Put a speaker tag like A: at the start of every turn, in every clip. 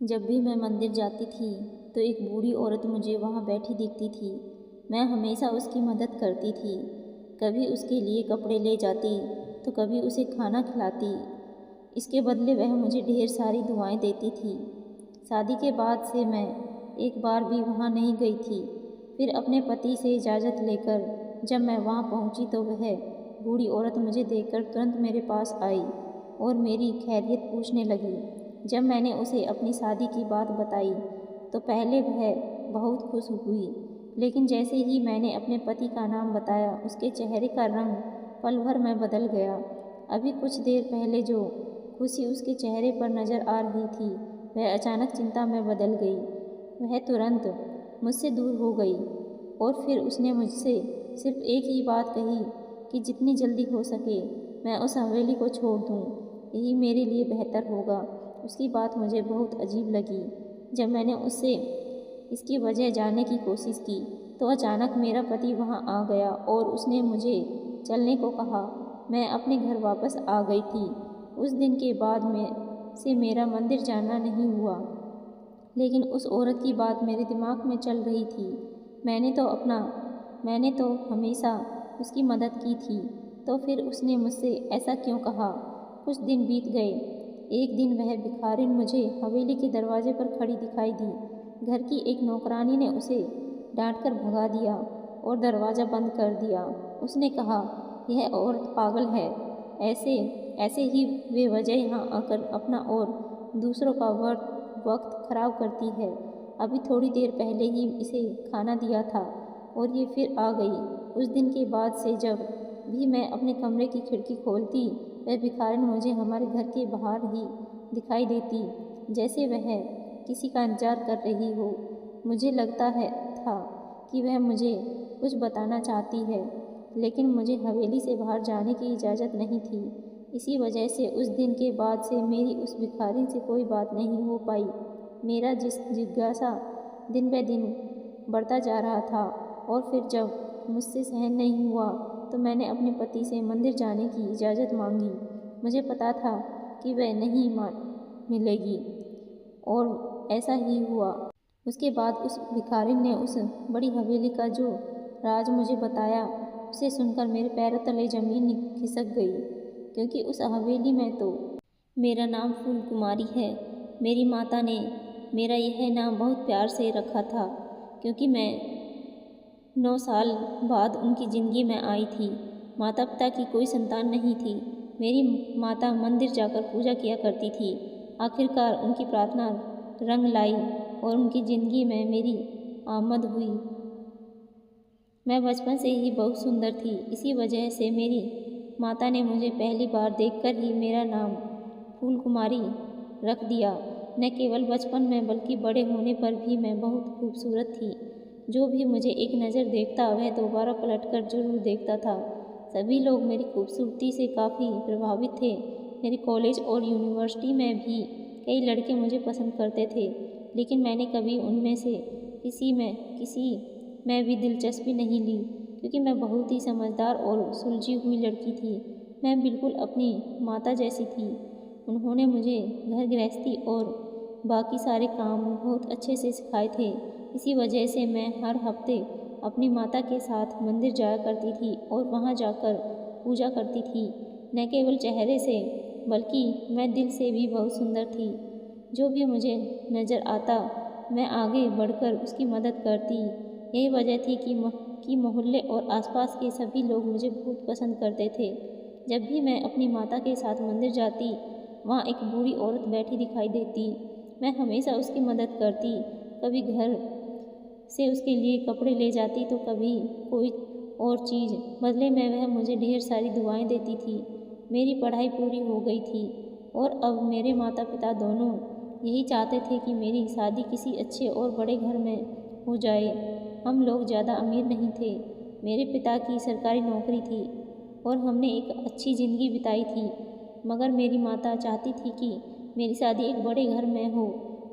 A: जब भी मैं मंदिर जाती थी तो एक बूढ़ी औरत मुझे वहाँ बैठी दिखती थी। मैं हमेशा उसकी मदद करती थी। कभी उसके लिए कपड़े ले जाती तो कभी उसे खाना खिलाती। इसके बदले वह मुझे ढेर सारी दुआएं देती थी। शादी के बाद से मैं एक बार भी वहाँ नहीं गई थी। फिर अपने पति से इजाज़त लेकर जब मैं वहाँ पहुँची तो वह बूढ़ी औरत मुझे देखकर तुरंत मेरे पास आई और मेरी खैरियत पूछने लगी। जब मैंने उसे अपनी शादी की बात बताई तो पहले वह बहुत खुश हुई, लेकिन जैसे ही मैंने अपने पति का नाम बताया उसके चेहरे का रंग पल भर में बदल गया। अभी कुछ देर पहले जो खुशी उसके चेहरे पर नज़र आ रही थी वह अचानक चिंता में बदल गई। वह तुरंत मुझसे दूर हो गई और फिर उसने मुझसे सिर्फ एक ही बात कही कि जितनी जल्दी हो सके मैं उस हवेली को छोड़ दूँ, यही मेरे लिए बेहतर होगा। उसकी बात मुझे बहुत अजीब लगी। जब मैंने उससे इसकी वजह जानने की कोशिश की तो अचानक मेरा पति वहाँ आ गया और उसने मुझे चलने को कहा। मैं अपने घर वापस आ गई थी। उस दिन के बाद मेरा मंदिर जाना नहीं हुआ, लेकिन उस औरत की बात मेरे दिमाग में चल रही थी। मैंने तो हमेशा उसकी मदद की थी, तो फिर उसने मुझसे ऐसा क्यों कहा। कुछ दिन बीत गए। एक दिन वह भिखारिन मुझे हवेली के दरवाजे पर खड़ी दिखाई दी। घर की एक नौकरानी ने उसे डांटकर भगा दिया और दरवाज़ा बंद कर दिया। उसने कहा, यह औरत पागल है, ऐसे ऐसे ही बेवजह यहाँ आकर अपना और दूसरों का वक्त खराब करती है। अभी थोड़ी देर पहले ही इसे खाना दिया था और ये फिर आ गई। उस दिन के बाद से जब भी मैं अपने कमरे की खिड़की खोलती वह भिखारिन मुझे हमारे घर के बाहर ही दिखाई देती, जैसे वह किसी का इंतजार कर रही हो। मुझे लगता था कि वह मुझे कुछ बताना चाहती है, लेकिन मुझे हवेली से बाहर जाने की इजाज़त नहीं थी। इसी वजह से उस दिन के बाद से मेरी उस भिखारिन से कोई बात नहीं हो पाई। मेरा जिज्ञासा दिन ब दिन बढ़ता जा रहा था और फिर जब मुझसे सहन नहीं हुआ तो मैंने अपने पति से मंदिर जाने की इजाज़त मांगी। मुझे पता था कि वह नहीं मिलेगी और ऐसा ही हुआ। उसके बाद उस भिखारिन ने उस बड़ी हवेली का जो राज मुझे बताया उसे सुनकर मेरे पैरों तले ज़मीन खिसक गई, क्योंकि उस हवेली में तो मेरा नाम फूल कुमारी है। मेरी माता ने मेरा यह नाम बहुत प्यार से रखा था, क्योंकि मैं 9 साल बाद उनकी ज़िंदगी में आई थी। माता पिता की कोई संतान नहीं थी। मेरी माता मंदिर जाकर पूजा किया करती थी। आखिरकार उनकी प्रार्थना रंग लाई और उनकी ज़िंदगी में मेरी आमद हुई। मैं बचपन से ही बहुत सुंदर थी, इसी वजह से मेरी माता ने मुझे पहली बार देखकर ही मेरा नाम फूल कुमारी रख दिया। न केवल बचपन में बल्कि बड़े होने पर भी मैं बहुत खूबसूरत थी। जो भी मुझे एक नज़र देखता वह दोबारा पलटकर जरूर देखता था। सभी लोग मेरी खूबसूरती से काफ़ी प्रभावित थे। मेरे कॉलेज और यूनिवर्सिटी में भी कई लड़के मुझे पसंद करते थे, लेकिन मैंने कभी उनमें से किसी में भी दिलचस्पी नहीं ली, क्योंकि मैं बहुत ही समझदार और सुलझी हुई लड़की थी। मैं बिल्कुल अपनी माता जैसी थी। उन्होंने मुझे घर गृहस्थी और बाकी सारे काम बहुत अच्छे से सिखाए थे। इसी वजह से मैं हर हफ्ते अपनी माता के साथ मंदिर जाया करती थी और वहाँ जाकर पूजा करती थी। न केवल चेहरे से बल्कि मैं दिल से भी बहुत सुंदर थी। जो भी मुझे नज़र आता मैं आगे बढ़कर उसकी मदद करती। यही वजह थी कि मोहल्ले और आसपास के सभी लोग मुझे बहुत पसंद करते थे। जब भी मैं अपनी माता के साथ मंदिर जाती वहाँ एक बूढ़ी औरत बैठी दिखाई देती। मैं हमेशा उसकी मदद करती। कभी घर से उसके लिए कपड़े ले जाती तो कभी कोई और चीज़। बदले में वह मुझे ढेर सारी दुआएं देती थी। मेरी पढ़ाई पूरी हो गई थी और अब मेरे माता पिता दोनों यही चाहते थे कि मेरी शादी किसी अच्छे और बड़े घर में हो जाए। हम लोग ज़्यादा अमीर नहीं थे। मेरे पिता की सरकारी नौकरी थी और हमने एक अच्छी ज़िंदगी बिताई थी, मगर मेरी माता चाहती थी कि मेरी शादी एक बड़े घर में हो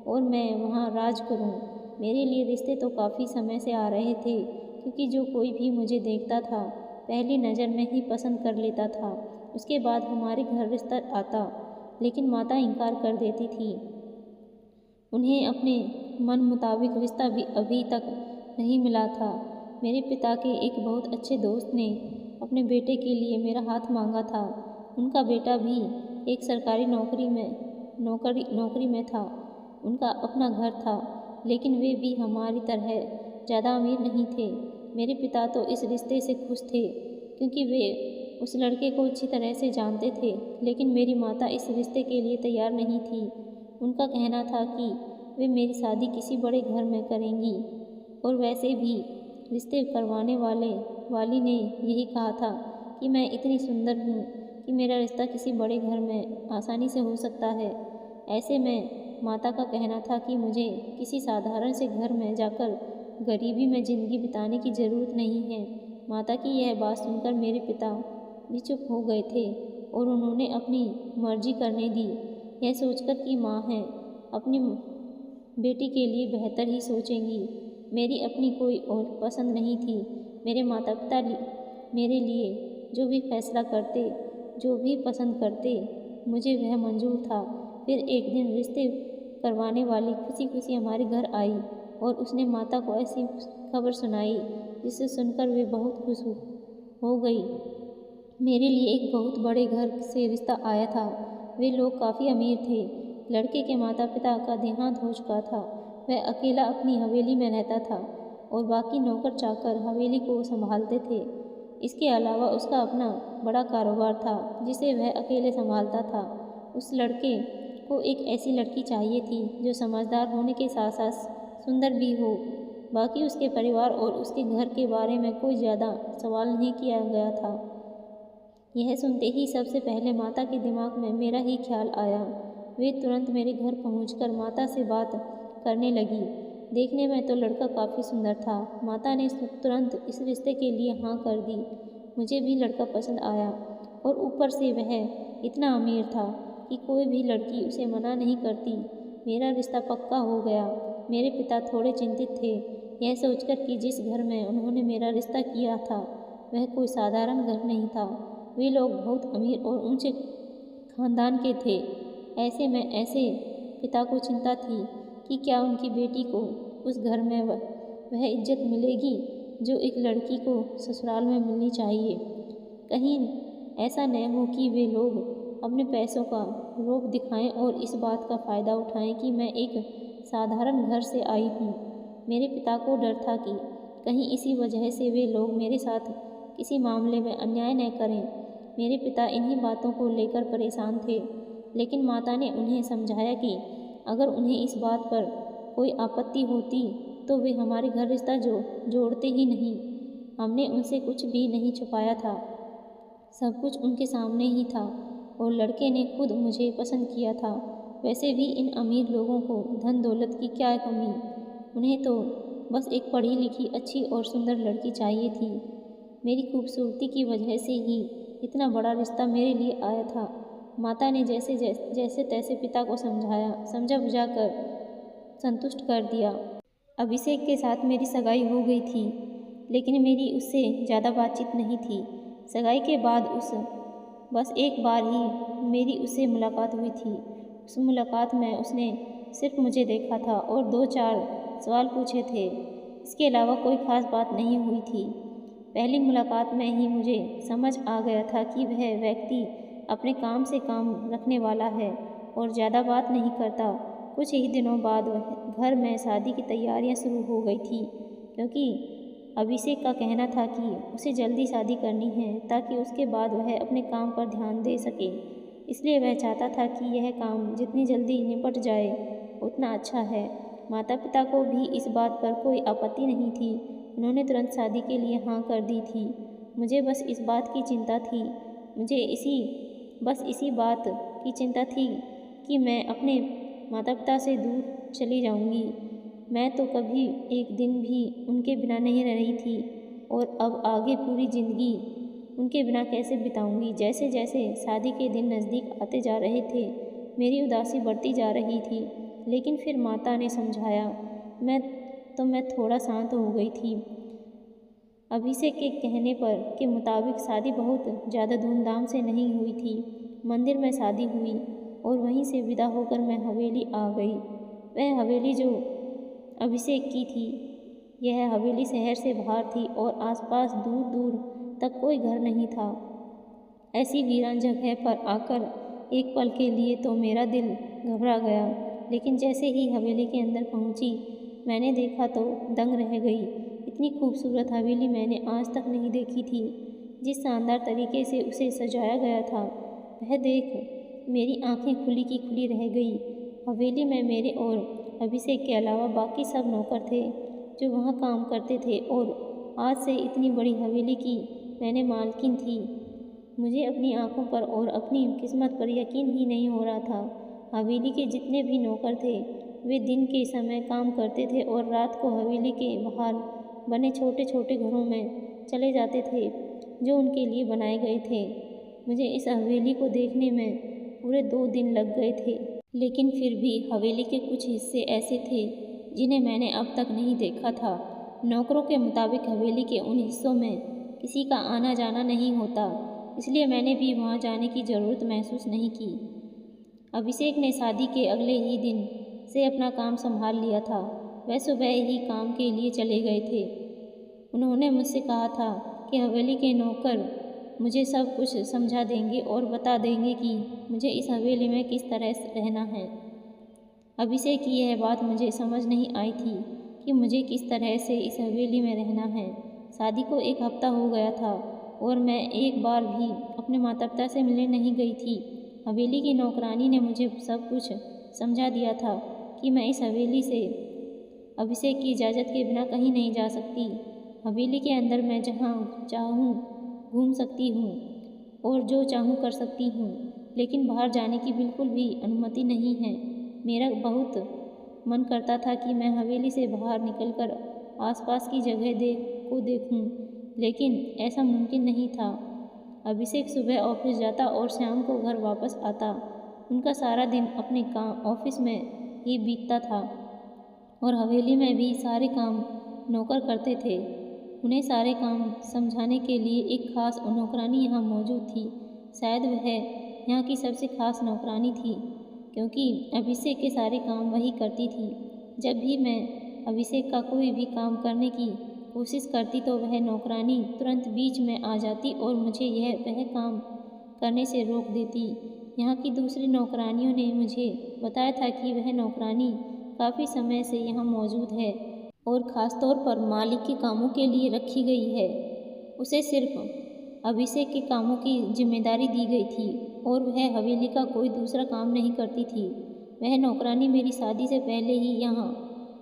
A: और मैं वहाँ राज करूँ। मेरे लिए रिश्ते तो काफ़ी समय से आ रहे थे, क्योंकि जो कोई भी मुझे देखता था पहली नज़र में ही पसंद कर लेता था। उसके बाद हमारे घर रिश्ता आता, लेकिन माता इनकार कर देती थी। उन्हें अपने मन मुताबिक रिश्ता भी अभी तक नहीं मिला था। मेरे पिता के एक बहुत अच्छे दोस्त ने अपने बेटे के लिए मेरा हाथ मांगा था। उनका बेटा भी एक सरकारी नौकरी में था। उनका अपना घर था, लेकिन वे भी हमारी तरह ज़्यादा अमीर नहीं थे। मेरे पिता तो इस रिश्ते से खुश थे, क्योंकि वे उस लड़के को अच्छी तरह से जानते थे, लेकिन मेरी माता इस रिश्ते के लिए तैयार नहीं थी। उनका कहना था कि वे मेरी शादी किसी बड़े घर में करेंगी, और वैसे भी रिश्ते करवाने वाली ने यही कहा था कि मैं इतनी सुंदर हूँ कि मेरा रिश्ता किसी बड़े घर में आसानी से हो सकता है। ऐसे में माता का कहना था कि मुझे किसी साधारण से घर में जाकर गरीबी में ज़िंदगी बिताने की ज़रूरत नहीं है। माता की यह बात सुनकर मेरे पिता भी चुप हो गए थे और उन्होंने अपनी मर्जी करने दी, यह सोचकर कि माँ हैं, अपनी बेटी के लिए बेहतर ही सोचेंगी। मेरी अपनी कोई और पसंद नहीं थी। मेरे माता पिता मेरे लिए जो भी फैसला करते, जो भी पसंद करते, मुझे वह मंजूर था। फिर एक दिन रिश्ते करवाने वाली खुशी खुशी हमारे घर आई और उसने माता को ऐसी खबर सुनाई जिसे सुनकर वे बहुत खुश हो गई। मेरे लिए एक बहुत बड़े घर से रिश्ता आया था। वे लोग काफ़ी अमीर थे। लड़के के माता पिता का देहांत हो चुका था। वह अकेला अपनी हवेली में रहता था और बाकी नौकर चाकर हवेली को संभालते थे। इसके अलावा उसका अपना बड़ा कारोबार था जिसे वह अकेले संभालता था। उस लड़के को एक ऐसी लड़की चाहिए थी जो समझदार होने के साथ साथ सुंदर भी हो। बाकी उसके परिवार और उसके घर के बारे में कोई ज़्यादा सवाल नहीं किया गया था। यह सुनते ही सबसे पहले माता के दिमाग में मेरा ही ख्याल आया। वे तुरंत मेरे घर पहुंचकर माता से बात करने लगी। देखने में तो लड़का काफ़ी सुंदर था। माता ने तुरंत इस रिश्ते के लिए हाँ कर दी। मुझे भी लड़का पसंद आया और ऊपर से वह इतना अमीर था कि कोई भी लड़की उसे मना नहीं करती। मेरा रिश्ता पक्का हो गया। मेरे पिता थोड़े चिंतित थे, यह सोचकर कि जिस घर में उन्होंने मेरा रिश्ता किया था वह कोई साधारण घर नहीं था। वे लोग बहुत अमीर और ऊंचे खानदान के थे। ऐसे में ऐसे पिता को चिंता थी कि क्या उनकी बेटी को उस घर में वह इज्जत मिलेगी जो एक लड़की को ससुराल में मिलनी चाहिए। कहीं ऐसा न हो कि वे लोग अपने पैसों का लोभ दिखाएं और इस बात का फ़ायदा उठाएं कि मैं एक साधारण घर से आई हूँ। मेरे पिता को डर था कि कहीं इसी वजह से वे लोग मेरे साथ किसी मामले में अन्याय न करें। मेरे पिता इन्हीं बातों को लेकर परेशान थे, लेकिन माता ने उन्हें समझाया कि अगर उन्हें इस बात पर कोई आपत्ति होती तो वे हमारे घर रिश्ता जोड़ते ही नहीं। हमने उनसे कुछ भी नहीं छुपाया था, सब कुछ उनके सामने ही था और लड़के ने खुद मुझे पसंद किया था। वैसे भी इन अमीर लोगों को धन दौलत की क्या कमी, उन्हें तो बस एक पढ़ी लिखी अच्छी और सुंदर लड़की चाहिए थी। मेरी खूबसूरती की वजह से ही इतना बड़ा रिश्ता मेरे लिए आया था। माता ने जैसे तैसे पिता को समझा बुझाकर संतुष्ट कर दिया। अभिषेक के साथ मेरी सगाई हो गई थी, लेकिन मेरी उससे ज़्यादा बातचीत नहीं थी। सगाई के बाद बस एक बार ही मेरी उससे मुलाकात हुई थी। उस मुलाकात में उसने सिर्फ मुझे देखा था और 2-4 सवाल पूछे थे। इसके अलावा कोई ख़ास बात नहीं हुई थी। पहली मुलाकात में ही मुझे समझ आ गया था कि वह व्यक्ति अपने काम से काम रखने वाला है और ज़्यादा बात नहीं करता। कुछ ही दिनों बाद घर में शादी की तैयारियां शुरू हो गई थी, क्योंकि अभिषेक का कहना था कि उसे जल्दी शादी करनी है ताकि उसके बाद वह अपने काम पर ध्यान दे सके। इसलिए वह चाहता था कि यह काम जितनी जल्दी निपट जाए उतना अच्छा है। माता पिता को भी इस बात पर कोई आपत्ति नहीं थी। उन्होंने तुरंत शादी के लिए हाँ कर दी थी। मुझे बस इस बात की चिंता थी इसी बात की चिंता थी कि मैं अपने माता पिता से दूर चली जाऊंगी। मैं तो कभी एक दिन भी उनके बिना नहीं रही थी और अब आगे पूरी ज़िंदगी उनके बिना कैसे बिताऊंगी। जैसे जैसे शादी के दिन नज़दीक आते जा रहे थे, मेरी उदासी बढ़ती जा रही थी, लेकिन फिर माता ने समझाया। मैं थोड़ा शांत हो गई थी। अभिषेक के कहने के मुताबिक शादी बहुत ज़्यादा धूमधाम से नहीं हुई थी। मंदिर में शादी हुई और वहीं से विदा होकर मैं हवेली आ गई। वह हवेली जो अभिषेक की थी, यह हवेली शहर से बाहर थी और आसपास दूर दूर तक कोई घर नहीं था। ऐसी वीरान जगह पर आकर एक पल के लिए तो मेरा दिल घबरा गया, लेकिन जैसे ही हवेली के अंदर पहुंची मैंने देखा तो दंग रह गई। इतनी खूबसूरत हवेली मैंने आज तक नहीं देखी थी। जिस शानदार तरीके से उसे सजाया गया था, वह देख मेरी आंखें खुली की खुली रह गई। हवेली में मेरे और अभिषेक के अलावा बाकी सब नौकर थे जो वहाँ काम करते थे और आज से इतनी बड़ी हवेली की मैंने मालकिन थी। मुझे अपनी आंखों पर और अपनी किस्मत पर यकीन ही नहीं हो रहा था। हवेली के जितने भी नौकर थे वे दिन के समय काम करते थे और रात को हवेली के बाहर बने छोटे छोटे घरों में चले जाते थे जो उनके लिए बनाए गए थे। मुझे इस हवेली को देखने में पूरे 2 दिन लग गए थे, लेकिन फिर भी हवेली के कुछ हिस्से ऐसे थे जिन्हें मैंने अब तक नहीं देखा था। नौकरों के मुताबिक हवेली के उन हिस्सों में किसी का आना जाना नहीं होता, इसलिए मैंने भी वहाँ जाने की ज़रूरत महसूस नहीं की। अभिषेक ने शादी के अगले ही दिन से अपना काम संभाल लिया था। वह सुबह ही काम के लिए चले गए थे। उन्होंने मुझसे कहा था कि हवेली के नौकर मुझे सब कुछ समझा देंगे और बता देंगे कि मुझे इस हवेली में किस तरह से रहना है। अभिषेक की यह बात मुझे समझ नहीं आई थी कि मुझे किस तरह से इस हवेली में रहना है। शादी को 1 हफ्ता हो गया था और मैं एक बार भी अपने माता पिता से मिलने नहीं गई थी। हवेली की नौकरानी ने मुझे सब कुछ समझा दिया था कि मैं इस हवेली से अभिषेक की इजाज़त के बिना कहीं नहीं जा सकती। हवेली के अंदर मैं जहाँ चाहूँ घूम सकती हूँ और जो चाहूँ कर सकती हूँ, लेकिन बाहर जाने की बिल्कुल भी अनुमति नहीं है। मेरा बहुत मन करता था कि मैं हवेली से बाहर निकलकर आसपास की जगह देखूं, लेकिन ऐसा मुमकिन नहीं था। अभिषेक सुबह ऑफिस जाता और शाम को घर वापस आता। उनका सारा दिन अपने काम ऑफिस में ही बीतता था और हवेली में भी सारे काम नौकर करते थे। उन्हें सारे काम समझाने के लिए एक खास नौकरानी यहाँ मौजूद थी। शायद वह यहाँ की सबसे खास नौकरानी थी, क्योंकि अभिषेक के सारे काम वही करती थी। जब भी मैं अभिषेक का कोई भी काम करने की कोशिश करती तो वह नौकरानी तुरंत बीच में आ जाती और मुझे वह काम करने से रोक देती। यहाँ की दूसरी नौकरानियों ने मुझे बताया था कि वह नौकरानी काफ़ी समय से यहाँ मौजूद है और ख़ास तौर पर मालिक के कामों के लिए रखी गई है। उसे सिर्फ अभिषेक के कामों की जिम्मेदारी दी गई थी और वह हवेली का कोई दूसरा काम नहीं करती थी। वह नौकरानी मेरी शादी से पहले ही यहाँ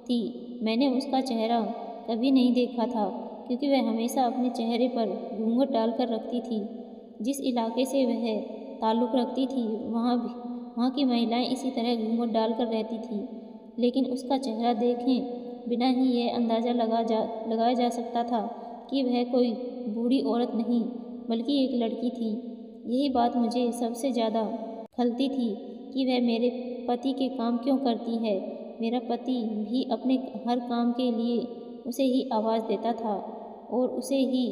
A: थी। मैंने उसका चेहरा कभी नहीं देखा था, क्योंकि वह हमेशा अपने चेहरे पर घूंघट डालकर रखती थी। जिस इलाके से वह ताल्लुक़ रखती थी वहाँ की महिलाएं इसी तरह घूंघट डालकर रहती थी, लेकिन उसका चेहरा देखें बिना ही यह अंदाज़ा लगाया जा सकता था कि वह कोई बूढ़ी औरत नहीं बल्कि एक लड़की थी। यही बात मुझे सबसे ज़्यादा खलती थी कि वह मेरे पति के काम क्यों करती है। मेरा पति भी अपने हर काम के लिए उसे ही आवाज़ देता था और उसे ही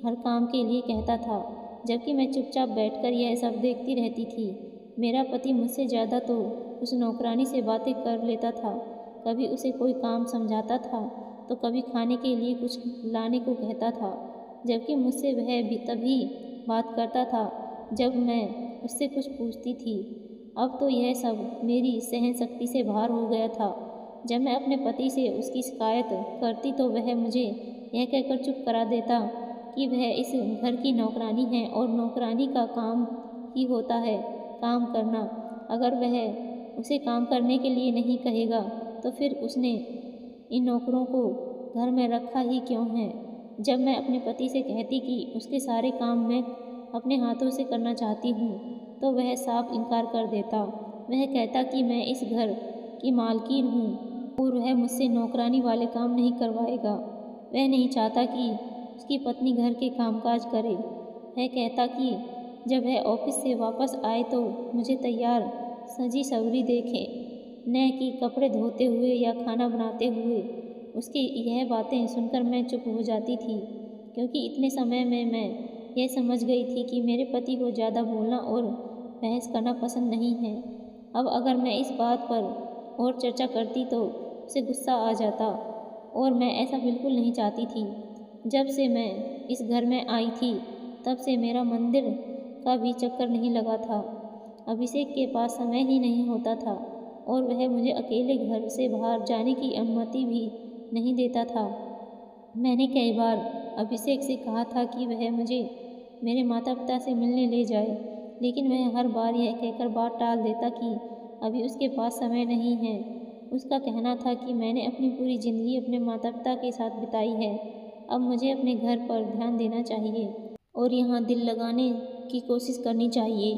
A: हर काम के लिए कहता था, जबकि मैं चुपचाप बैठकर यह सब देखती रहती थी। मेरा पति मुझसे ज़्यादा तो उस नौकरानी से बातें कर लेता था। कभी उसे कोई काम समझाता था तो कभी खाने के लिए कुछ लाने को कहता था, जबकि मुझसे वह भी तभी बात करता था जब मैं उससे कुछ पूछती थी। अब तो यह सब मेरी सहन शक्ति से बाहर हो गया था। जब मैं अपने पति से उसकी शिकायत करती तो वह मुझे यह कहकर चुप करा देता कि वह इस घर की नौकरानी है और नौकरानी का काम ही होता है काम करना। अगर वह उसे काम करने के लिए नहीं कहेगा तो फिर उसने इन नौकरों को घर में रखा ही क्यों है। जब मैं अपने पति से कहती कि उसके सारे काम मैं अपने हाथों से करना चाहती हूँ तो वह साफ इनकार कर देता। वह कहता कि मैं इस घर की मालकिन हूँ और वह मुझसे नौकरानी वाले काम नहीं करवाएगा। वह नहीं चाहता कि उसकी पत्नी घर के कामकाज करे। वह कहता कि जब वह ऑफिस से वापस आए तो मुझे तैयार सजी सवरी देखे, न कि कपड़े धोते हुए या खाना बनाते हुए। उसकी यह बातें सुनकर मैं चुप हो जाती थी, क्योंकि इतने समय में मैं यह समझ गई थी कि मेरे पति को ज़्यादा बोलना और बहस करना पसंद नहीं है। अब अगर मैं इस बात पर और चर्चा करती तो उसे गुस्सा आ जाता, और मैं ऐसा बिल्कुल नहीं चाहती थी। जब से मैं इस घर में आई थी तब से मेरा मंदिर का भी चक्कर नहीं लगा था। अभिषेक के पास समय ही नहीं होता था और वह मुझे अकेले घर से बाहर जाने की अनुमति भी नहीं देता था। मैंने कई बार अभिषेक से कहा था कि वह मुझे मेरे माता पिता से मिलने ले जाए, लेकिन वह हर बार यह कहकर बात टाल देता कि अभी उसके पास समय नहीं है। उसका कहना था कि मैंने अपनी पूरी ज़िंदगी अपने माता पिता के साथ बिताई है, अब मुझे अपने घर पर ध्यान देना चाहिए और यहाँ दिल लगाने की कोशिश करनी चाहिए।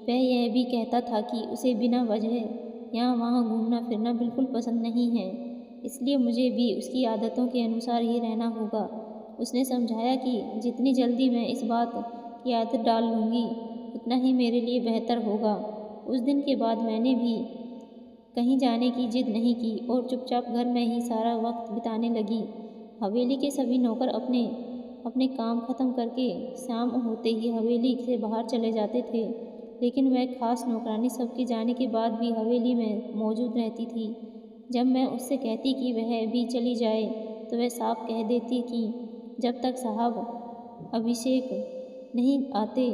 A: वह यह भी कहता था कि उसे बिना वजह यहाँ वहाँ घूमना फिरना बिल्कुल पसंद नहीं है, इसलिए मुझे भी उसकी आदतों के अनुसार ही रहना होगा। उसने समझाया कि जितनी जल्दी मैं इस बात की आदत डाल लूँगी उतना ही मेरे लिए बेहतर होगा। उस दिन के बाद मैंने भी कहीं जाने की जिद नहीं की और चुपचाप घर में ही सारा वक्त बिताने लगी। हवेली के सभी नौकर अपने अपने काम ख़त्म करके शाम होते ही हवेली से बाहर चले जाते थे, लेकिन वह खास नौकरानी सबके जाने के बाद भी हवेली में मौजूद रहती थी। जब मैं उससे कहती कि वह भी चली जाए तो वह साफ कह देती कि जब तक साहब अभिषेक नहीं आते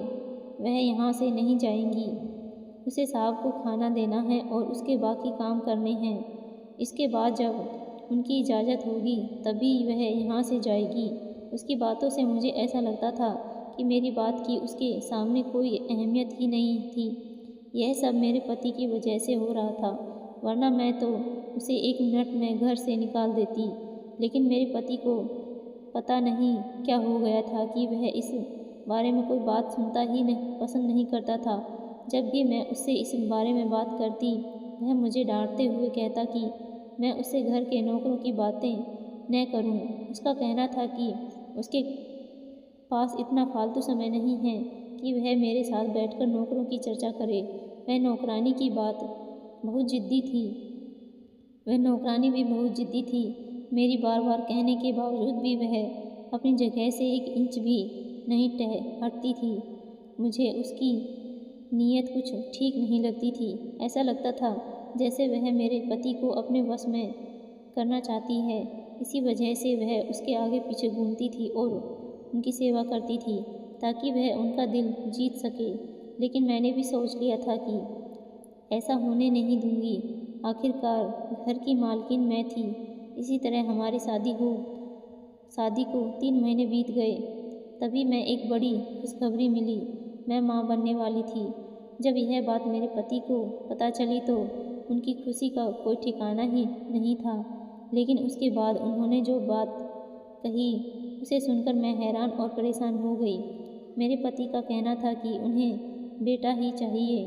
A: वह यहाँ से नहीं जाएंगी। उसे साहब को खाना देना है और उसके बाकी काम करने हैं। इसके बाद जब उनकी इजाज़त होगी तभी वह यहाँ से जाएगी। उसकी बातों से मुझे ऐसा लगता था कि मेरी बात की उसके सामने कोई अहमियत ही नहीं थी। यह सब मेरे पति की वजह से हो रहा था, वरना मैं तो उसे 1 मिनट में घर से निकाल देती। लेकिन मेरे पति को पता नहीं क्या हो गया था कि वह इस बारे में कोई बात सुनता ही पसंद नहीं करता था। जब भी मैं उससे इस बारे में बात करती वह मुझे डांटते हुए कहता कि मैं उससे घर के नौकरों की बातें न करूं। उसका कहना था कि उसके पास इतना फालतू समय नहीं है कि वह मेरे साथ बैठकर नौकरों की चर्चा करे। वह नौकरानी की बात बहुत ज़िद्दी थी वह नौकरानी भी बहुत ज़िद्दी थी। मेरी बार बार कहने के बावजूद भी वह अपनी जगह से 1 इंच भी नहीं हटती थी। मुझे उसकी नीयत कुछ ठीक नहीं लगती थी। ऐसा लगता था जैसे वह मेरे पति को अपने वश में करना चाहती है। इसी वजह से वह उसके आगे पीछे घूमती थी और उनकी सेवा करती थी ताकि वह उनका दिल जीत सके। लेकिन मैंने भी सोच लिया था कि ऐसा होने नहीं दूंगी। आखिरकार घर की मालकिन मैं थी। इसी तरह हमारी शादी को 3 महीने बीत गए, तभी मैं एक बड़ी खुशखबरी मिली। मैं माँ बनने वाली थी। जब यह बात मेरे पति को पता चली तो उनकी खुशी का कोई ठिकाना ही नहीं था। लेकिन उसके बाद उन्होंने जो बात कही उसे सुनकर मैं हैरान और परेशान हो गई। मेरे पति का कहना था कि उन्हें बेटा ही चाहिए।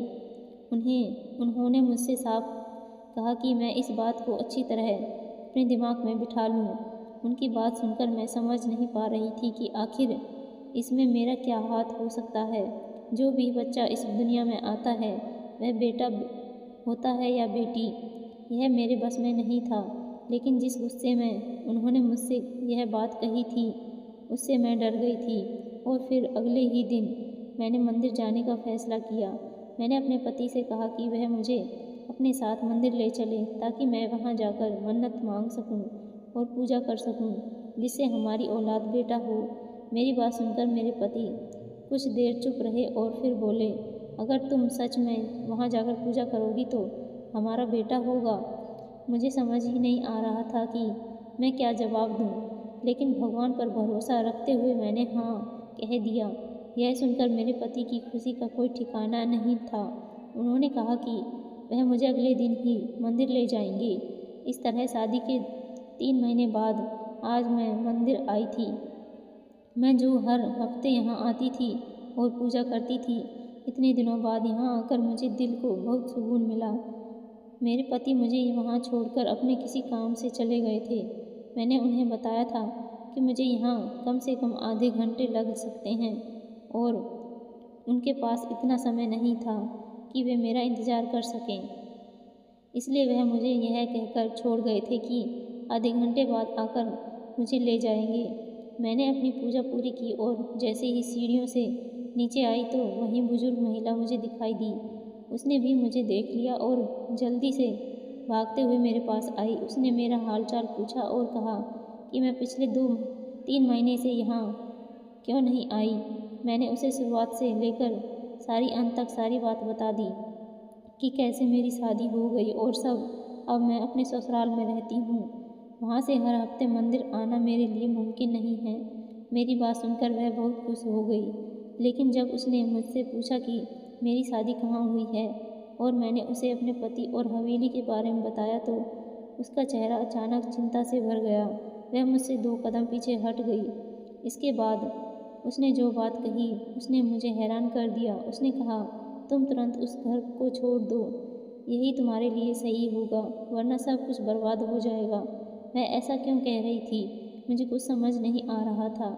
A: उन्होंने मुझसे साफ कहा कि मैं इस बात को अच्छी तरह अपने दिमाग में बिठा लूँ। उनकी बात सुनकर मैं समझ नहीं पा रही थी कि आखिर इसमें मेरा क्या हाथ हो सकता है। जो भी बच्चा इस दुनिया में आता है वह बेटा होता है या बेटी, यह मेरे बस में नहीं था। लेकिन जिस गुस्से में उन्होंने मुझसे यह बात कही थी उससे मैं डर गई थी और फिर अगले ही दिन मैंने मंदिर जाने का फैसला किया। मैंने अपने पति से कहा कि वह मुझे अपने साथ मंदिर ले चले ताकि मैं वहां जाकर मन्नत मांग सकूं और पूजा कर सकूं, जिससे हमारी औलाद बेटा हो। मेरी बात सुनकर मेरे पति कुछ देर चुप रहे और फिर बोले, अगर तुम सच में वहां जाकर पूजा करोगी तो हमारा बेटा होगा। मुझे समझ ही नहीं आ रहा था कि मैं क्या जवाब दूं, लेकिन भगवान पर भरोसा रखते हुए मैंने हाँ कह दिया। यह सुनकर मेरे पति की खुशी का कोई ठिकाना नहीं था। उन्होंने कहा कि वह मुझे अगले दिन ही मंदिर ले जाएंगे। इस तरह शादी के 3 महीने बाद आज मैं मंदिर आई थी। मैं जो हर हफ्ते यहाँ आती थी और पूजा करती थी, इतने दिनों बाद यहाँ आकर मुझे दिल को बहुत सुकून मिला। मेरे पति मुझे वहाँ छोड़कर अपने किसी काम से चले गए थे। मैंने उन्हें बताया था कि मुझे यहाँ कम से कम आधे घंटे लग सकते हैं और उनके पास इतना समय नहीं था कि वे मेरा इंतज़ार कर सकें। इसलिए वह मुझे यह कहकर छोड़ गए थे कि आधे घंटे बाद आकर मुझे ले जाएंगे। मैंने अपनी पूजा पूरी की और जैसे ही सीढ़ियों से नीचे आई तो वहीं बुजुर्ग महिला मुझे दिखाई दी। उसने भी मुझे देख लिया और जल्दी से भागते हुए मेरे पास आई। उसने मेरा हालचाल पूछा और कहा कि मैं पिछले 2-3 महीने से यहाँ क्यों नहीं आई। मैंने उसे शुरुआत से लेकर सारी अंत तक सारी बात बता दी कि कैसे मेरी शादी हो गई और सब। अब मैं अपने ससुराल में रहती हूँ। वहाँ से हर हफ्ते मंदिर आना मेरे लिए मुमकिन नहीं है। मेरी बात सुनकर वह बहुत खुश हो गई, लेकिन जब उसने मुझसे पूछा कि मेरी शादी कहाँ हुई है और मैंने उसे अपने पति और हवेली के बारे में बताया तो उसका चेहरा अचानक चिंता से भर गया। वह मुझसे 2 कदम पीछे हट गई। इसके बाद उसने जो बात कही उसने मुझे हैरान कर दिया। उसने कहा, तुम तुरंत उस घर को छोड़ दो, यही तुम्हारे लिए सही होगा, वरना सब कुछ बर्बाद हो जाएगा। मैं ऐसा क्यों कह रही थी, मुझे कुछ समझ नहीं आ रहा था।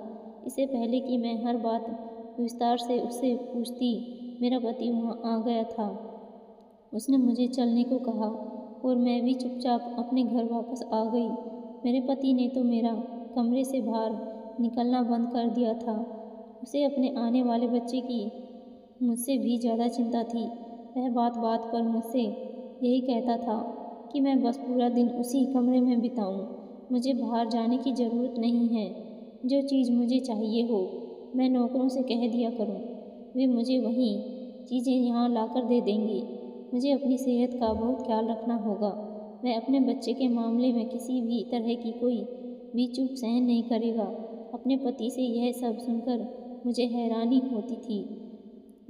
A: इससे पहले कि मैं हर बात विस्तार से उससे पूछती, मेरा पति वहाँ आ गया था। उसने मुझे चलने को कहा और मैं भी चुपचाप अपने घर वापस आ गई। मेरे पति ने तो मेरा कमरे से बाहर निकलना बंद कर दिया था। उसे अपने आने वाले बच्चे की मुझसे भी ज़्यादा चिंता थी। वह बात बात पर मुझसे यही कहता था कि मैं बस पूरा दिन उसी कमरे में बिताऊं। मुझे बाहर जाने की ज़रूरत नहीं है। जो चीज़ मुझे चाहिए हो मैं नौकरों से कह दिया करूं, वे मुझे वही चीज़ें यहाँ लाकर दे देंगे। मुझे अपनी सेहत का बहुत ख्याल रखना होगा। मैं अपने बच्चे के मामले में किसी भी तरह की कोई भी चूक सहन नहीं करेगा। अपने पति से यह सब सुनकर मुझे हैरानी होती थी।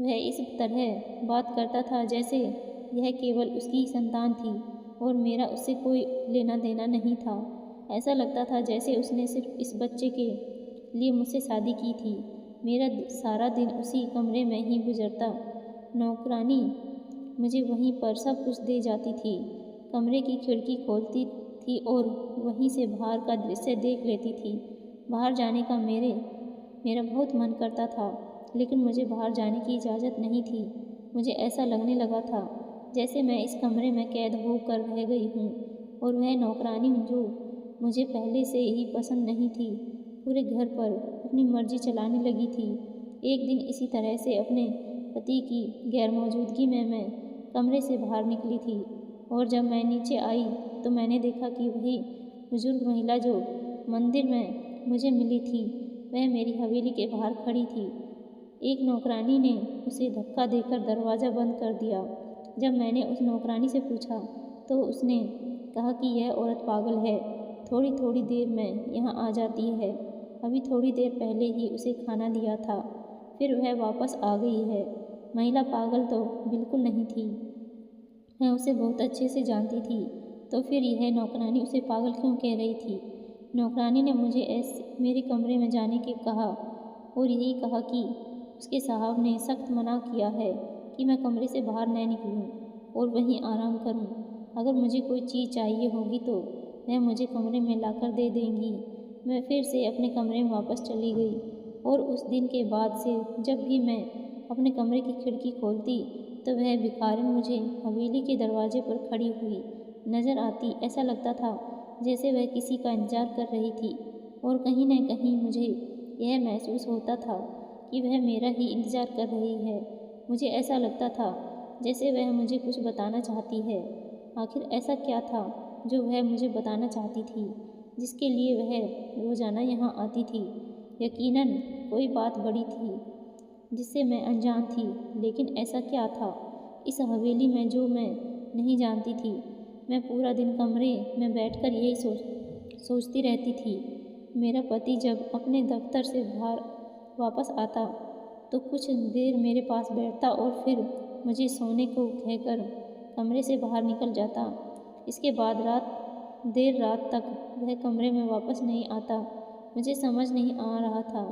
A: वह इस तरह बात करता था जैसे यह केवल उसकी संतान थी और मेरा उससे कोई लेना देना नहीं था। ऐसा लगता था जैसे उसने सिर्फ इस बच्चे के लिए मुझसे शादी की थी। मेरा सारा दिन उसी कमरे में ही गुजरता। नौकरानी मुझे वहीं पर सब कुछ दे जाती थी। कमरे की खिड़की खोलती थी और वहीं से बाहर का दृश्य देख लेती थी। बाहर जाने का मेरा बहुत मन करता था, लेकिन मुझे बाहर जाने की इजाज़त नहीं थी। मुझे ऐसा लगने लगा था जैसे मैं इस कमरे में कैद होकर रह गई हूँ और वह नौकरानी जो मुझे पहले से ही पसंद नहीं थी, पूरे घर पर अपनी मर्जी चलाने लगी थी। एक दिन इसी तरह से अपने पति की गैरमौजूदगी में मैं कमरे से बाहर निकली थी और जब मैं नीचे आई तो मैंने देखा कि वही बुजुर्ग महिला जो मंदिर में मुझे मिली थी वह मेरी हवेली के बाहर खड़ी थी। एक नौकरानी ने उसे धक्का देकर दरवाज़ा बंद कर दिया। जब मैंने उस नौकरानी से पूछा तो उसने कहा कि यह औरत पागल है, थोड़ी थोड़ी देर में यहाँ आ जाती है। अभी थोड़ी देर पहले ही उसे खाना दिया था, फिर वह वापस आ गई है। महिला पागल तो बिल्कुल नहीं थी। मैं उसे बहुत अच्छे से जानती थी, तो फिर यह नौकरानी उसे पागल क्यों कह रही थी। नौकरानी ने मुझे मेरे कमरे में जाने के कहा और यही कहा कि उसके साहब ने सख्त मना किया है कि मैं कमरे से बाहर न निकलूं और वहीं आराम करूं। अगर मुझे कोई चीज़ चाहिए होगी तो वह मुझे कमरे में लाकर दे देंगी। मैं फिर से अपने कमरे में वापस चली गई और उस दिन के बाद से जब भी मैं अपने कमरे की खिड़की खोलती तो वह भिखारिन मुझे हवेली के दरवाजे पर खड़ी हुई नज़र आती। ऐसा लगता था जैसे वह किसी का इंतज़ार कर रही थी और कहीं न कहीं मुझे यह महसूस होता था कि वह मेरा ही इंतज़ार कर रही है। मुझे ऐसा लगता था जैसे वह मुझे कुछ बताना चाहती है। आखिर ऐसा क्या था जो वह मुझे बताना चाहती थी, जिसके लिए वह रोज़ाना यहाँ आती थी। यकीनन कोई बात बड़ी थी जिससे मैं अनजान थी, लेकिन ऐसा क्या था इस हवेली में जो मैं नहीं जानती थी। मैं पूरा दिन कमरे में बैठकर यही सोचती रहती थी। मेरा पति जब अपने दफ्तर से बाहर वापस आता तो कुछ देर मेरे पास बैठता और फिर मुझे सोने को कहकर कमरे से बाहर निकल जाता। इसके बाद देर रात तक वह कमरे में वापस नहीं आता। मुझे समझ नहीं आ रहा था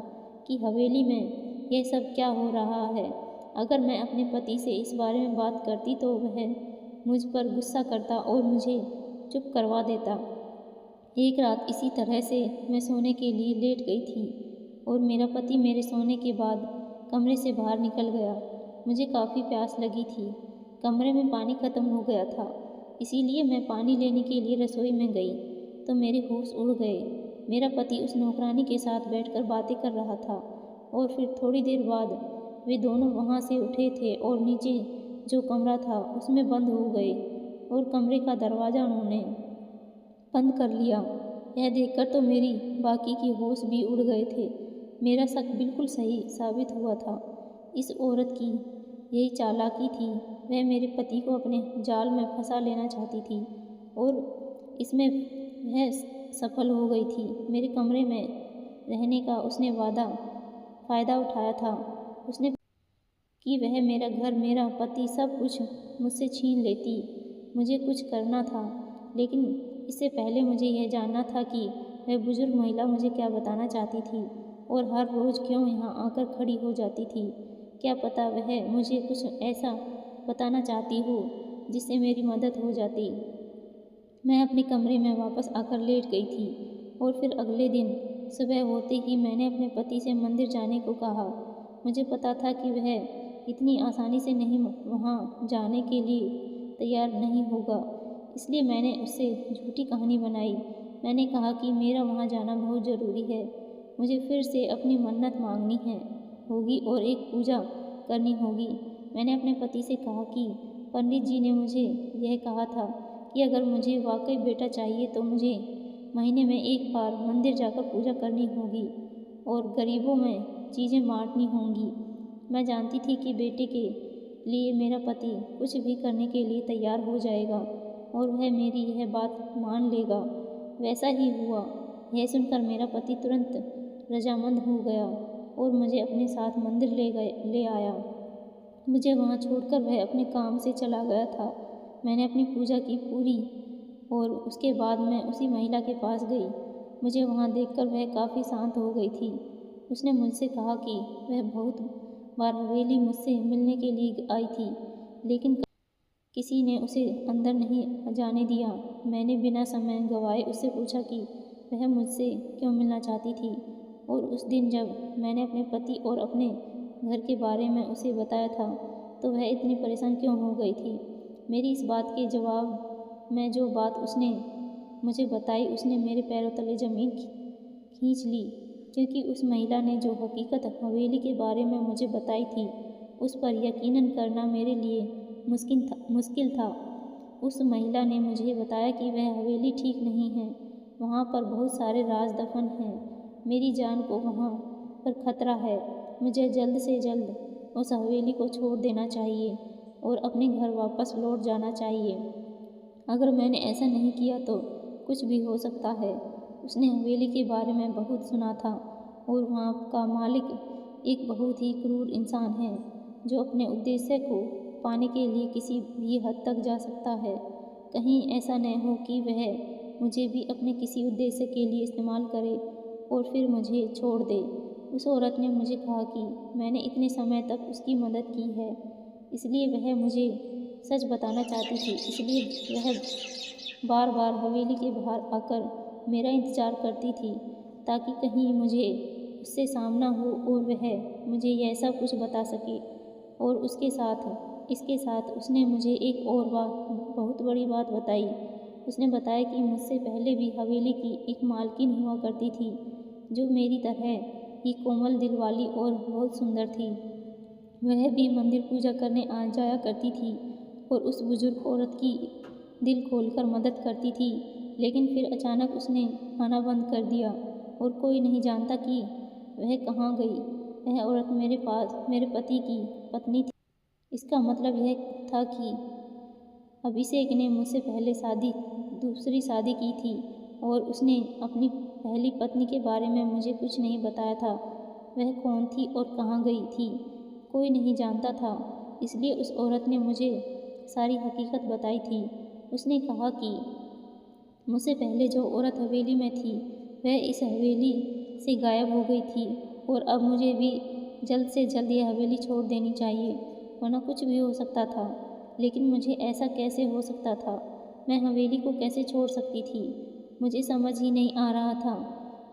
A: कि हवेली में यह सब क्या हो रहा है। अगर मैं अपने पति से इस बारे में बात करती तो वह मुझ पर गुस्सा करता और मुझे चुप करवा देता। एक रात इसी तरह से मैं सोने के लिए लेट गई थी और मेरा पति मेरे सोने के बाद कमरे से बाहर निकल गया। मुझे काफ़ी प्यास लगी थी। कमरे में पानी ख़त्म हो गया था, इसीलिए मैं पानी लेने के लिए रसोई में गई तो मेरे होश उड़ गए। मेरा पति उस नौकरानी के साथ बैठकर बातें कर रहा था और फिर थोड़ी देर बाद वे दोनों वहाँ से उठे थे और नीचे जो कमरा था उसमें बंद हो गए। और कमरे का दरवाज़ा उन्होंने बंद कर लिया। यह देखकर तो मेरी बाकी की होश भी उड़ गए थे। मेरा शक बिल्कुल सही साबित हुआ था। इस औरत की यही चालाकी थी। वह मेरे पति को अपने जाल में फंसा लेना चाहती थी और इसमें वह सफल हो गई थी। मेरे कमरे में रहने का उसने फ़ायदा उठाया था। उसने कि वह मेरा घर, मेरा पति, सब कुछ मुझसे छीन लेती। मुझे कुछ करना था, लेकिन इससे पहले मुझे यह जानना था कि वह बुजुर्ग महिला मुझे क्या बताना चाहती थी और हर रोज़ क्यों यहाँ आकर खड़ी हो जाती थी। क्या पता वह मुझे कुछ ऐसा बताना चाहती हो जिससे मेरी मदद हो जाती। मैं अपने कमरे में वापस आकर लेट गई थी और फिर अगले दिन सुबह होते ही मैंने अपने पति से मंदिर जाने को कहा। मुझे पता था कि वह इतनी आसानी से नहीं वहाँ जाने के लिए तैयार नहीं होगा, इसलिए मैंने उससे झूठी कहानी बनाई। मैंने कहा कि मेरा वहाँ जाना बहुत ज़रूरी है, मुझे फिर से अपनी मन्नत मांगनी होगी और एक पूजा करनी होगी। मैंने अपने पति से कहा कि पंडित जी ने मुझे यह कहा था कि अगर मुझे वाकई बेटा चाहिए तो मुझे महीने में एक बार मंदिर जाकर पूजा करनी होगी और गरीबों में चीज़ें बांटनी होंगी। मैं जानती थी कि बेटे के लिए मेरा पति कुछ भी करने के लिए तैयार हो जाएगा और वह मेरी यह बात मान लेगा। वैसा ही हुआ। यह सुनकर मेरा पति तुरंत रजामंद हो गया और मुझे अपने साथ मंदिर ले आया। मुझे वहाँ छोड़कर वह अपने काम से चला गया था। मैंने अपनी पूजा की पूरी और उसके बाद मैं उसी महिला के पास गई। मुझे वहाँ देखकर वह काफ़ी शांत हो गई थी। उसने मुझसे कहा कि वह बहुत बार हवेली मुझसे मिलने के लिए आई थी, लेकिन किसी ने उसे अंदर नहीं जाने दिया। मैंने बिना समय गंवाए उससे पूछा कि वह मुझसे क्यों मिलना चाहती थी और उस दिन जब मैंने अपने पति और अपने घर के बारे में उसे बताया था तो वह इतनी परेशान क्यों हो गई थी। मेरी इस बात के जवाब में जो बात उसने मुझे बताई उसने मेरे पैरों तले ज़मीन खींच ली, क्योंकि उस महिला ने जो हकीकत हवेली के बारे में मुझे बताई थी उस पर यकीन करना मेरे लिए मुश्किल था। उस महिला ने मुझे बताया कि वह हवेली ठीक नहीं है, वहाँ पर बहुत सारे राज दफन हैं। मेरी जान को वहाँ पर खतरा है। मुझे जल्द से जल्द उस हवेली को छोड़ देना चाहिए और अपने घर वापस लौट जाना चाहिए। अगर मैंने ऐसा नहीं किया तो कुछ भी हो सकता है। उसने हवेली के बारे में बहुत सुना था और वहाँ का मालिक एक बहुत ही क्रूर इंसान है जो अपने उद्देश्य को पाने के लिए किसी भी हद तक जा सकता है। कहीं ऐसा न हो कि वह मुझे भी अपने किसी उद्देश्य के लिए इस्तेमाल करे और फिर मुझे छोड़ दे। उस औरत ने मुझे कहा कि मैंने इतने समय तक उसकी मदद की है, इसलिए वह मुझे सच बताना चाहती थी। इसलिए वह बार बार हवेली के बाहर आकर मेरा इंतज़ार करती थी ताकि कहीं मुझे उससे सामना हो और वह मुझे यह सब कुछ बता सके। और इसके साथ उसने मुझे एक और बहुत बड़ी बात बताई। उसने बताया कि मुझसे पहले भी हवेली की एक मालकिन हुआ करती थी जो मेरी तरह ही कोमल दिल वाली और बहुत सुंदर थी। वह भी मंदिर पूजा करने आ जाया करती थी और उस बुजुर्ग औरत की दिल खोलकर मदद करती थी, लेकिन फिर अचानक उसने आना बंद कर दिया और कोई नहीं जानता कि वह कहाँ गई। वह औरत मेरे पति की पत्नी थी। इसका मतलब यह था कि अभिषेक ने मुझसे पहले दूसरी शादी की थी और उसने अपनी पहली पत्नी के बारे में मुझे कुछ नहीं बताया था। वह कौन थी और कहाँ गई थी कोई नहीं जानता था, इसलिए उस औरत ने मुझे सारी हकीकत बताई थी। उसने कहा कि मुझसे पहले जो औरत हवेली में थी वह इस हवेली से गायब हो गई थी और अब मुझे भी जल्द से जल्द यह हवेली छोड़ देनी चाहिए, वरना कुछ भी हो सकता था। लेकिन मुझे ऐसा कैसे हो सकता था? मैं हवेली को कैसे छोड़ सकती थी? मुझे समझ ही नहीं आ रहा था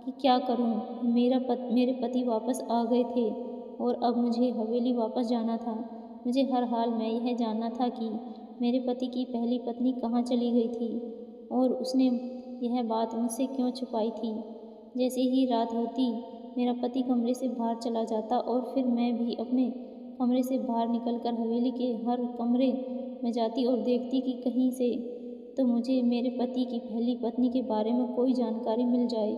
A: कि क्या करूं। मेरे पति वापस आ गए थे और अब मुझे हवेली वापस जाना था। मुझे हर हाल में यह जानना था कि मेरे पति की पहली पत्नी कहाँ चली गई थी और उसने यह बात मुझसे क्यों छुपाई थी। जैसे ही रात होती मेरा पति कमरे से बाहर चला जाता और फिर मैं भी अपने कमरे से बाहर निकलकर हवेली के हर कमरे मैं जाती और देखती कि कहीं से तो मुझे मेरे पति की पहली पत्नी के बारे में कोई जानकारी मिल जाए।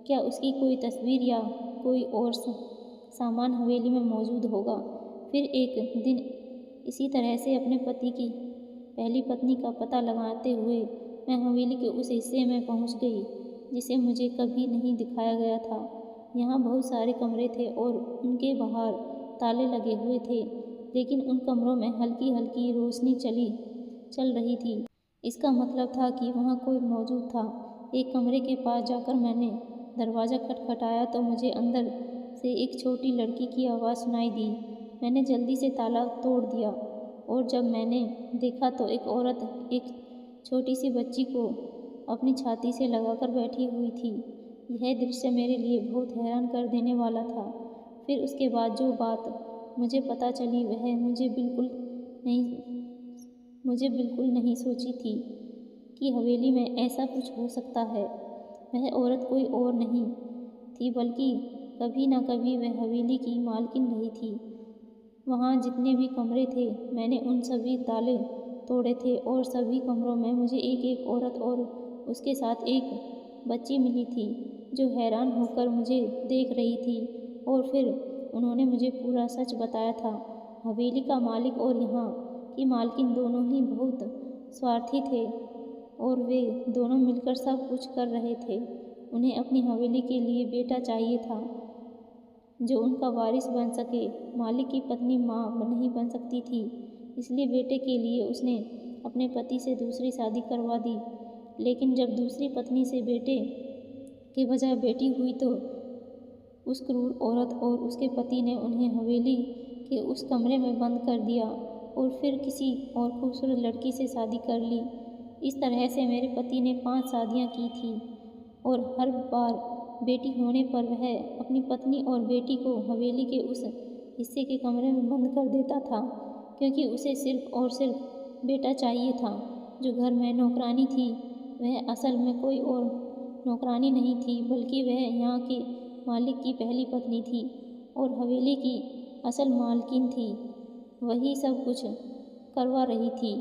A: क्या उसकी कोई तस्वीर या कोई और सामान हवेली में मौजूद होगा। फिर एक दिन इसी तरह से अपने पति की पहली पत्नी का पता लगाते हुए मैं हवेली के उस हिस्से में पहुंच गई जिसे मुझे कभी नहीं दिखाया गया था। यहाँ बहुत सारे कमरे थे और उनके बाहर ताले लगे हुए थे, लेकिन उन कमरों में हल्की हल्की रोशनी चल रही थी। इसका मतलब था कि वहाँ कोई मौजूद था। एक कमरे के पास जाकर मैंने दरवाज़ा खटखटाया तो मुझे अंदर से एक छोटी लड़की की आवाज़ सुनाई दी। मैंने जल्दी से ताला तोड़ दिया और जब मैंने देखा तो एक औरत एक छोटी सी बच्ची को अपनी छाती से लगाकर बैठी हुई थी। यह दृश्य मेरे लिए बहुत हैरान कर देने वाला था। फिर उसके बाद जो बात मुझे पता चली वह मुझे बिल्कुल नहीं सोची थी कि हवेली में ऐसा कुछ हो सकता है। वह औरत कोई और नहीं थी बल्कि कभी ना कभी वह हवेली की मालकिन रही थी। वहाँ जितने भी कमरे थे मैंने उन सभी ताले तोड़े थे और सभी कमरों में मुझे एक एक औरत और उसके साथ एक बच्ची मिली थी जो हैरान होकर मुझे देख रही थी। और फिर उन्होंने मुझे पूरा सच बताया था। हवेली का मालिक और यहाँ की मालकिन दोनों ही बहुत स्वार्थी थे और वे दोनों मिलकर सब कुछ कर रहे थे। उन्हें अपनी हवेली के लिए बेटा चाहिए था जो उनका वारिस बन सके। मालिक की पत्नी माँ नहीं बन सकती थी, इसलिए बेटे के लिए उसने अपने पति से दूसरी शादी करवा दी। लेकिन जब दूसरी पत्नी से बेटे के बजाय बेटी हुई तो उस क्रूर औरत और उसके पति ने उन्हें हवेली के उस कमरे में बंद कर दिया और फिर किसी और खूबसूरत लड़की से शादी कर ली। इस तरह से मेरे पति ने 5 शादियाँ की थी और हर बार बेटी होने पर वह अपनी पत्नी और बेटी को हवेली के उस हिस्से के कमरे में बंद कर देता था, क्योंकि उसे सिर्फ और सिर्फ बेटा चाहिए था। जो घर में नौकरानी थी वह असल में कोई और नौकरानी नहीं थी बल्कि वह यहाँ के मालिक की पहली पत्नी थी और हवेली की असल मालकिन थी। वही सब कुछ करवा रही थी।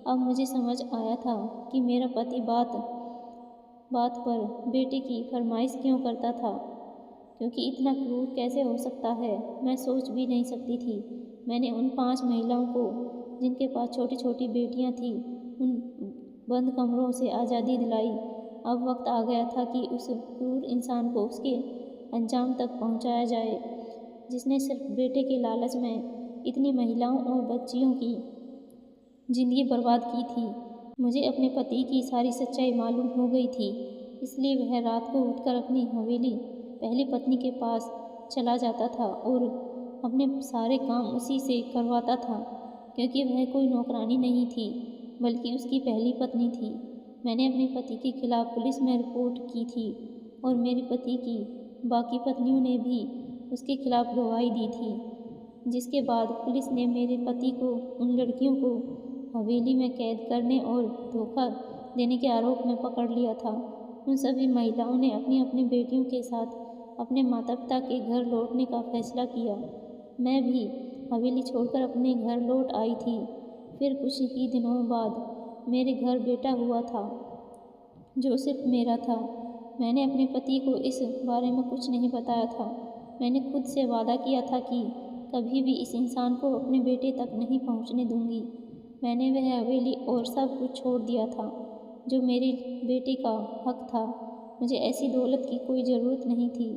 A: अब मुझे समझ आया था कि मेरा पति बात पर बेटे की फरमाइश क्यों करता था, क्योंकि इतना क्रूर कैसे हो सकता है मैं सोच भी नहीं सकती थी। मैंने उन 5 महिलाओं को जिनके पास छोटी छोटी बेटियां थीं उन बंद कमरों से आज़ादी दिलाई। अब वक्त आ गया था कि उस क्रूर इंसान को उसके अंजाम तक पहुंचाया जाए जिसने सिर्फ बेटे के लालच में इतनी महिलाओं और बच्चियों की जिंदगी बर्बाद की थी। मुझे अपने पति की सारी सच्चाई मालूम हो गई थी, इसलिए वह रात को उठकर अपनी हवेली पहली पत्नी के पास चला जाता था और अपने सारे काम उसी से करवाता था, क्योंकि वह कोई नौकरानी नहीं थी बल्कि उसकी पहली पत्नी थी। मैंने अपने पति के खिलाफ पुलिस में रिपोर्ट की थी और मेरे पति की बाकी पत्नियों ने भी उसके खिलाफ गवाही दी थी, जिसके बाद पुलिस ने मेरे पति को उन लड़कियों को हवेली में कैद करने और धोखा देने के आरोप में पकड़ लिया था। उन सभी महिलाओं ने अपनी अपनी बेटियों के साथ अपने माता पिता के घर लौटने का फैसला किया। मैं भी हवेली छोड़कर अपने घर लौट आई थी। फिर कुछ ही दिनों बाद मेरे घर बेटा हुआ था जो सिर्फ मेरा था। मैंने अपने पति को इस बारे में कुछ नहीं बताया था। मैंने खुद से वादा किया था कि कभी भी इस इंसान को अपने बेटे तक नहीं पहुंचने दूंगी। मैंने वह हवेली और सब कुछ छोड़ दिया था जो मेरे बेटे का हक था। मुझे ऐसी दौलत की कोई ज़रूरत नहीं थी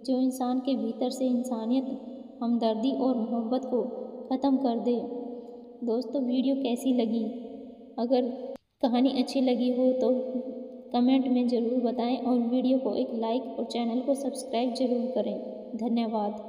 A: जो इंसान के भीतर से इंसानियत, हमदर्दी और मोहब्बत को ख़त्म कर दे। दोस्तों, वीडियो कैसी लगी? अगर कहानी अच्छी लगी हो तो कमेंट में ज़रूर बताएं और वीडियो को एक लाइक और चैनल को सब्सक्राइब ज़रूर करें। धन्यवाद।